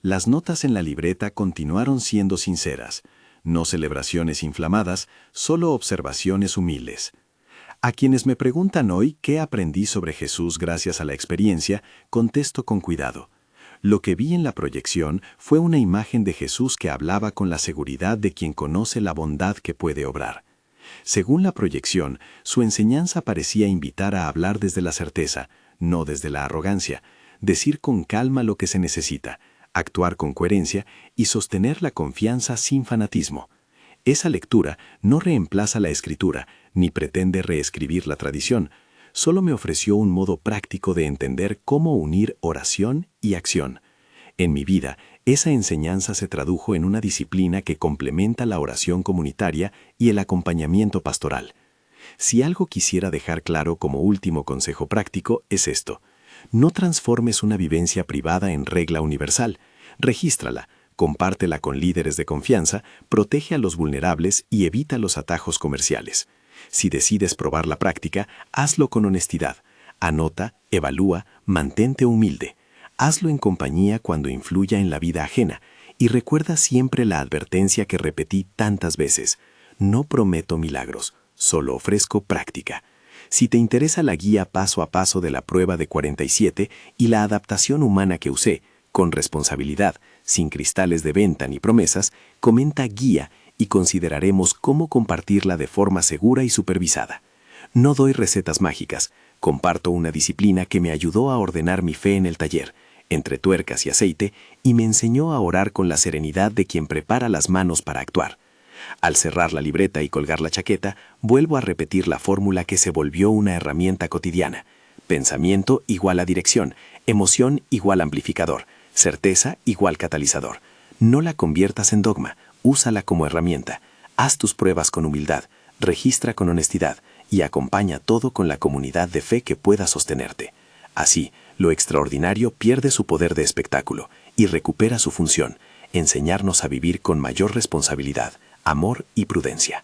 Las notas en la libreta continuaron siendo sinceras, no celebraciones inflamadas, solo observaciones humildes. A quienes me preguntan hoy qué aprendí sobre Jesús gracias a la experiencia, contesto con cuidado. Lo que vi en la proyección fue una imagen de Jesús que hablaba con la seguridad de quien conoce la bondad que puede obrar. Según la proyección, su enseñanza parecía invitar a hablar desde la certeza, no desde la arrogancia, decir con calma lo que se necesita, actuar con coherencia y sostener la confianza sin fanatismo. Esa lectura no reemplaza la escritura, ni pretende reescribir la tradición, solo me ofreció un modo práctico de entender cómo unir oración y acción. En mi vida, esa enseñanza se tradujo en una disciplina que complementa la oración comunitaria y el acompañamiento pastoral. Si algo quisiera dejar claro como último consejo práctico es esto: no transformes una vivencia privada en regla universal, regístrala, compártela con líderes de confianza, protege a los vulnerables y evita los atajos comerciales. Si decides probar la práctica, hazlo con honestidad. Anota, evalúa, mantente humilde. Hazlo en compañía cuando influya en la vida ajena y recuerda siempre la advertencia que repetí tantas veces: no prometo milagros, solo ofrezco práctica. Si te interesa la guía paso a paso de la prueba de 47 y la adaptación humana que usé, con responsabilidad, sin cristales de venta ni promesas, comenta guía y consideraremos cómo compartirla de forma segura y supervisada. No doy recetas mágicas, comparto una disciplina que me ayudó a ordenar mi fe en el taller, entre tuercas y aceite, y me enseñó a orar con la serenidad de quien prepara las manos para actuar. Al cerrar la libreta y colgar la chaqueta, vuelvo a repetir la fórmula que se volvió una herramienta cotidiana: pensamiento igual a dirección, emoción igual amplificador, certeza igual catalizador. No la conviertas en dogma, úsala como herramienta. Haz tus pruebas con humildad, registra con honestidad y acompaña todo con la comunidad de fe que pueda sostenerte. Así, lo extraordinario pierde su poder de espectáculo y recupera su función: enseñarnos a vivir con mayor responsabilidad, amor y prudencia.